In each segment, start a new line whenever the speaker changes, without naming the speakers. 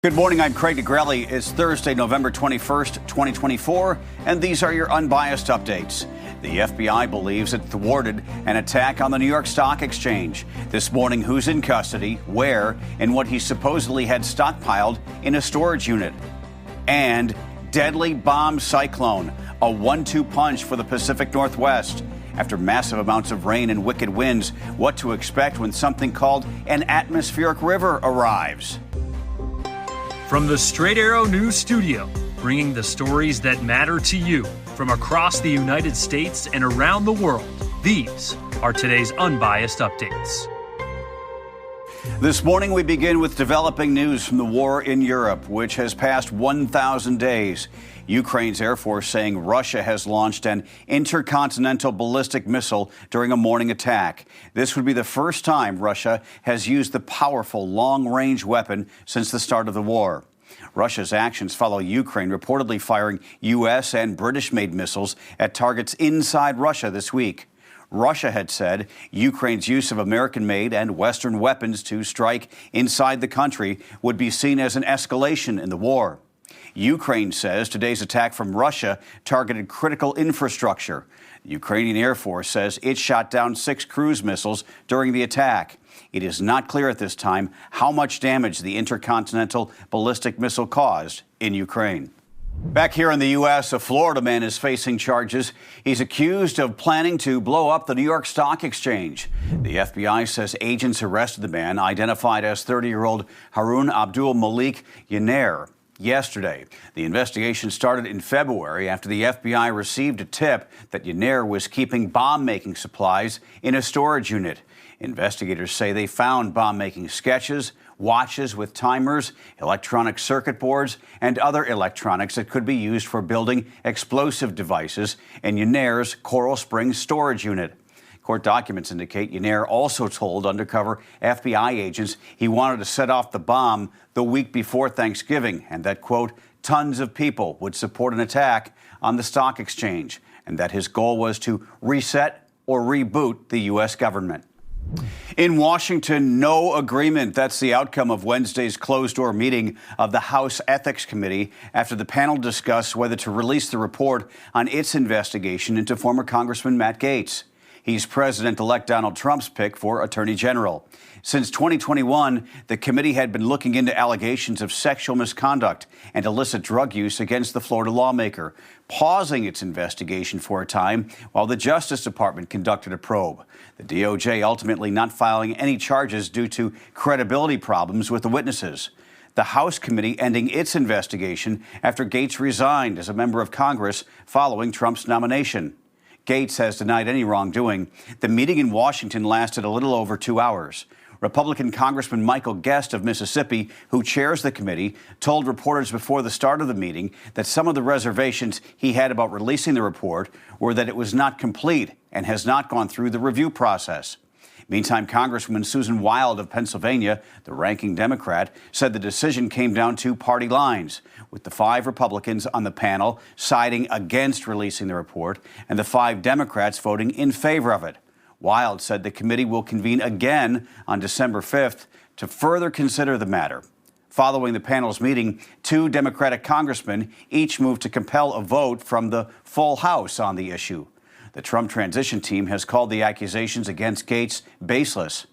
Good morning, I'm Craig DeGrelli. It's Thursday, November 21st, 2024, and these are your Unbiased Updates. The FBI believes it thwarted an attack on the New York Stock Exchange. This morning, who's in custody, where, and what he supposedly had stockpiled in a storage unit. And deadly bomb cyclone, a 1-2 punch for the Pacific Northwest. After massive amounts of rain and wicked winds, what to expect when something called an atmospheric river arrives.
From the Straight Arrow News Studio, bringing the stories that matter to you from across the United States and around the world, these are today's Unbiased Updates.
This morning, we begin with developing news from the war in Europe, which has passed 1,000 days. Ukraine's Air Force saying Russia has launched an intercontinental ballistic missile during a morning attack. This would be the first time Russia has used the powerful long-range weapon since the start of the war. Russia's actions follow Ukraine reportedly firing U.S. and British-made missiles at targets inside Russia this week. Russia had said Ukraine's use of American-made and Western weapons to strike inside the country would be seen as an escalation in the war. Ukraine says today's attack from Russia targeted critical infrastructure. The Ukrainian Air Force says it shot down 6 cruise missiles during the attack. It is not clear at this time how much damage the intercontinental ballistic missile caused in Ukraine. Back here in the U.S., a Florida man is facing charges. He's accused of planning to blow up the New York Stock Exchange. The FBI says agents arrested the man, identified as 30-year-old Harun Abdul Malik Yener, yesterday. The investigation started in February after the FBI received a tip that Yener was keeping bomb-making supplies in a storage unit. Investigators say they found bomb-making sketches, watches with timers, electronic circuit boards, and other electronics that could be used for building explosive devices in Yener's Coral Springs storage unit. Court documents indicate Yener also told undercover FBI agents he wanted to set off the bomb the week before Thanksgiving and that, quote, tons of people would support an attack on the stock exchange and that his goal was to reset or reboot the U.S. government. In Washington, no agreement. That's the outcome of Wednesday's closed-door meeting of the House Ethics Committee after the panel discussed whether to release the report on its investigation into former Congressman Matt Gaetz. He's President-elect Donald Trump's pick for Attorney General. Since 2021, the committee had been looking into allegations of sexual misconduct and illicit drug use against the Florida lawmaker, pausing its investigation for a time while the Justice Department conducted a probe. The DOJ ultimately not filing any charges due to credibility problems with the witnesses. The House committee ending its investigation after Gaetz resigned as a member of Congress following Trump's nomination. Gaetz has denied any wrongdoing. The meeting in Washington lasted a little over 2 hours. Republican Congressman Michael Guest of Mississippi, who chairs the committee, told reporters before the start of the meeting that some of the reservations he had about releasing the report were that it was not complete and has not gone through the review process. Meantime, Congresswoman Susan Wild of Pennsylvania, the ranking Democrat, said the decision came down to party lines, with the 5 Republicans on the panel siding against releasing the report and the 5 Democrats voting in favor of it. Wild said the committee will convene again on December 5th to further consider the matter. Following the panel's meeting, 2 Democratic congressmen each moved to compel a vote from the full House on the issue. The Trump transition team has called the accusations against Gaetz baseless.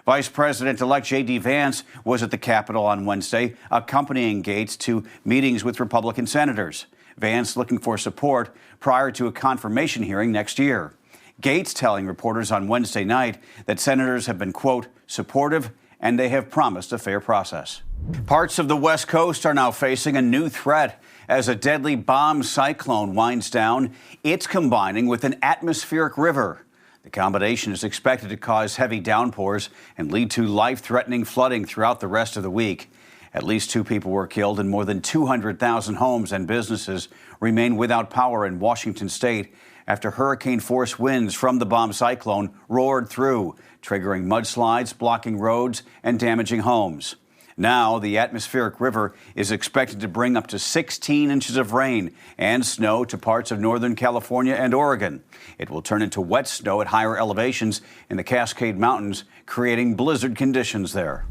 Vice President-elect J.D. Vance was at the Capitol on Wednesday, accompanying Gaetz to meetings with Republican senators. Vance looking for support prior to a confirmation hearing next year. Gaetz telling reporters on Wednesday night that senators have been, quote, supportive and they have promised a fair process. Parts of the West Coast are now facing a new threat as a deadly bomb cyclone winds down. It's combining with an atmospheric river. The combination is expected to cause heavy downpours and lead to life-threatening flooding throughout the rest of the week. At least 2 people were killed and more than 200,000 homes and businesses remain without power in Washington state after hurricane-force winds from the bomb cyclone roared through, triggering mudslides, blocking roads, and damaging homes. Now, the atmospheric river is expected to bring up to 16 inches of rain and snow to parts of northern California and Oregon. It will turn into wet snow at higher elevations in the Cascade Mountains, creating blizzard conditions there.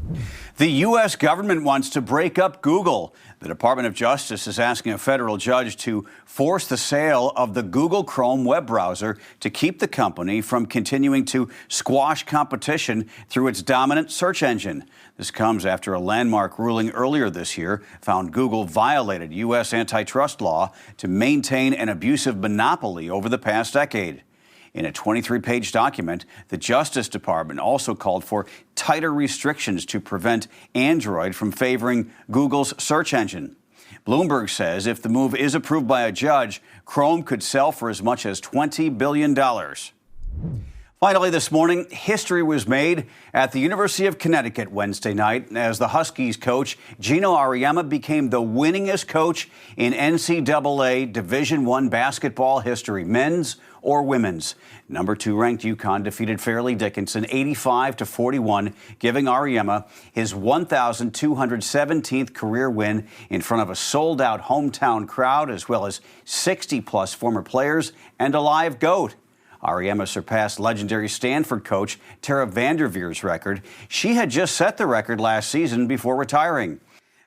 The U.S. government wants to break up Google. The Department of Justice is asking a federal judge to force the sale of the Google Chrome web browser to keep the company from continuing to squash competition through its dominant search engine. This comes after a landmark ruling earlier this year found Google violated U.S. antitrust law to maintain an abusive monopoly over the past decade. In a 23-page document, the Justice Department also called for tighter restrictions to prevent Android from favoring Google's search engine. Bloomberg says if the move is approved by a judge, Chrome could sell for as much as $20 billion. Finally, this morning, history was made at the University of Connecticut Wednesday night as the Huskies coach Gino Auriemma became the winningest coach in NCAA Division I basketball history, men's or women's. Number 2 ranked UConn defeated Fairleigh Dickinson 85-41, giving Auriemma his 1,217th career win in front of a sold-out hometown crowd, as well as 60-plus former players and a live goat. Auriemma surpassed legendary Stanford coach Tara Vanderveer's record. She had just set the record last season before retiring.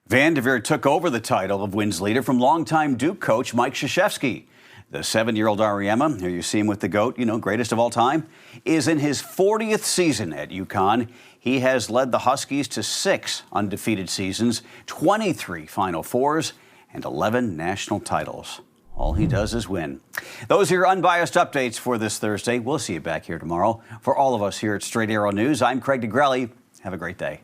Vanderveer took over the title of wins leader from longtime Duke coach Mike Krzyzewski. The 7-year-old Auriemma, here you see him with the GOAT, greatest of all time, is in his 40th season at UConn. He has led the Huskies to 6 undefeated seasons, 23 Final Fours, and 11 national titles. All he does is win. Those are your unbiased updates for this Thursday. We'll see you back here tomorrow. For all of us here at Straight Arrow News, I'm Craig DeGrelli. Have a great day.